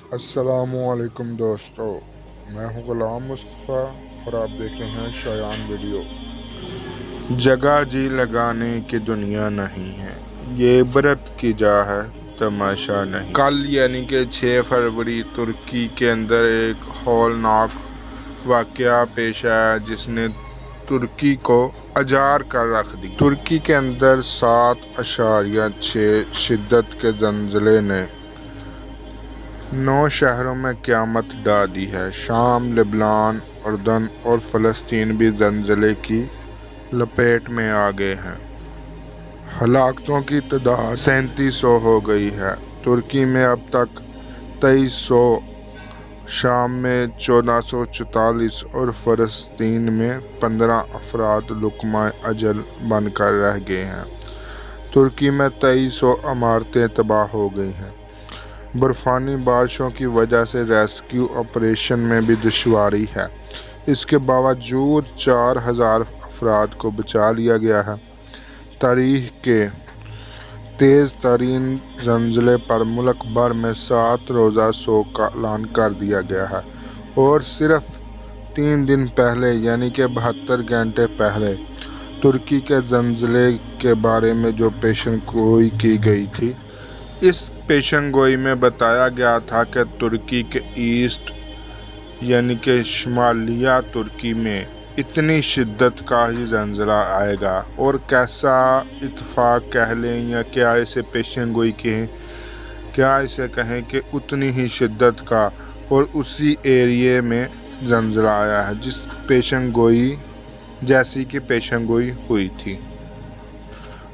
अस्सलामुअलैकुम दोस्तों, मैं हूं गुलाम मुस्तफ़ा और आप देख रहे हैं शायान वीडियो। जगह जी लगाने की दुनिया नहीं है, ये इबरत की जा है, तमाशा नहीं। कल यानी कि 6 फरवरी तुर्की के अंदर एक हौलनाक वाक़या पेश आया जिसने तुर्की को अजार कर रख दी। तुर्की के अंदर 7.6 शिद्दत के ज़लज़ले ने 9 शहरों में क़यामत ढा दी है। शाम, लेबनान, उर्दन और फ़लस्तीन भी ज़लज़ले की लपेट में आ गए हैं। हलाकतों की तादाद 3700 हो गई है। तुर्की में अब तक 2300, शाम में 1444 और फ़लस्तीन में 15 अफराद लुकमा अजल बनकर रह गए हैं। तुर्की में 2300 इमारतें तबाह हो गई हैं। बर्फ़ानी बारिशों की वजह से रेस्क्यू ऑपरेशन में भी दुश्वारी है। इसके बावजूद 4000 अफराद को बचा लिया गया है। तारीख़ के तेज़ तरीन ज़लज़ले पर मुल्क भर में 7 रोज़ा शोक का ऐलान कर दिया गया है और सिर्फ 3 दिन पहले यानी कि 72 घंटे पहले तुर्की के ज़लज़ले के बारे में जो पेशेनगोई की गई थी, इस पेशेनगोई में बताया गया था कि तुर्की के ईस्ट यानी कि शुमालिया तुर्की में इतनी शिद्दत का ही ज़लज़ला आएगा। और कैसा इत्तेफाक कह लें या क्या इसे पेशेनगोई कहें, क्या इसे कहें कि उतनी ही शिद्दत का और उसी एरिए में ज़लज़ला आया है जिस पेशेनगोई जैसी कि पेशेनगोई हुई थी।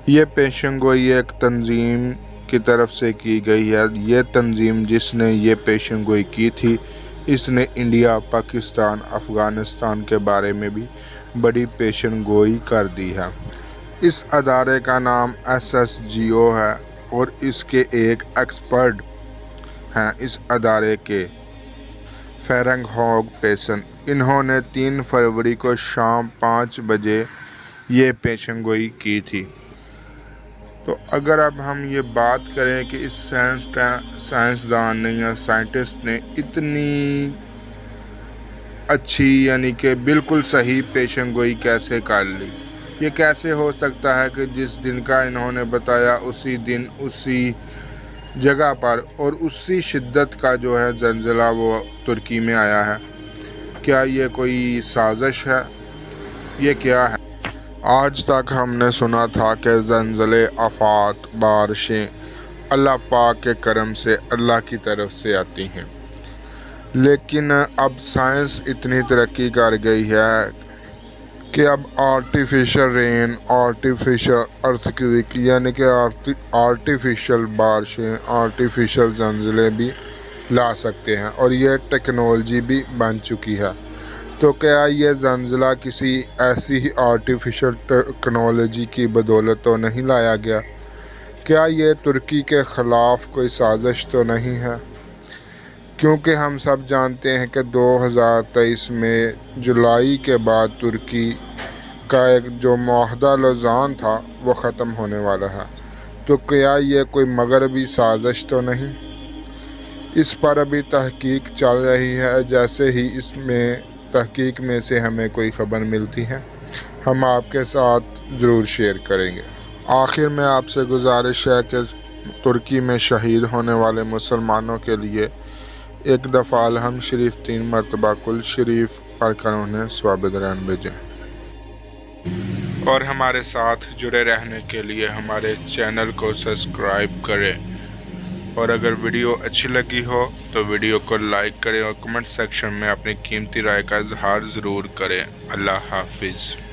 ये पेशेनगोई एक तंजीम की तरफ से की गई है। ये तंजीम जिसने ये पेशेनगोई की थी, इसने इंडिया, पाकिस्तान, अफ़गानिस्तान के बारे में भी बड़ी पेशेनगोई कर दी है। इस अदारे का नाम SSGO है और इसके एक एक्सपर्ट हैं इस अदारे के, फेरेंग होग पेसन। इन्होंने 3 फरवरी को शाम 5 बजे ये पेशेनगोई की थी। तो अगर अब हम ये बात करें कि इस साइंसदान ने या साइंटिस्ट ने इतनी अच्छी यानी कि बिल्कुल सही पेशेनगोई कैसे कर ली, ये कैसे हो सकता है कि जिस दिन का इन्होंने बताया उसी दिन उसी जगह पर और उसी शिद्दत का जो है ज़लज़ला वो तुर्की में आया है। क्या ये कोई साजिश है, ये क्या है? आज तक हमने सुना था कि ज़लज़ले, आफ़ात, बारिशें अल्लाह पाक के करम से, अल्लाह की तरफ से आती हैं। लेकिन अब साइंस इतनी तरक्की कर गई है कि अब आर्टिफिशियल रेन, आर्टिफिशियल अर्थक्वेक यानी कि आर्टिफिशियल बारिशें, आर्टिफिशियल ज़लज़ले भी ला सकते हैं और ये टेक्नोलॉजी भी बन चुकी है। तो क्या ये ज़लज़ला किसी ऐसी ही आर्टिफिशियल टेक्नोलॉजी की बदौलत तो नहीं लाया गया? क्या ये तुर्की के ख़िलाफ़ कोई साजिश तो नहीं है? क्योंकि हम सब जानते हैं कि 2023 में जुलाई के बाद तुर्की का एक जो मुआहदा लौज़ान था वो ख़त्म होने वाला है। तो क्या ये कोई मगरबी साजिश तो नहीं? इस पर अभी तहकीक चल रही है। जैसे ही इसमें तहकीक में से हमें कोई ख़बर मिलती है, हम आपके साथ ज़रूर शेयर करेंगे। आखिर में आपसे गुजारिश है कि तुर्की में शहीद होने वाले मुसलमानों के लिए एक दफ़ा अलहम शरीफ 3 मरतबा कुल शरीफ पढ़कर उन्हें स्वाबिदरान भेजें। और हमारे साथ जुड़े रहने के लिए हमारे चैनल को सब्सक्राइब करें। और अगर वीडियो अच्छी लगी हो तो वीडियो को लाइक करें और कमेंट सेक्शन में अपनी कीमती राय का इजहार ज़रूर करें। अल्लाह हाफिज़।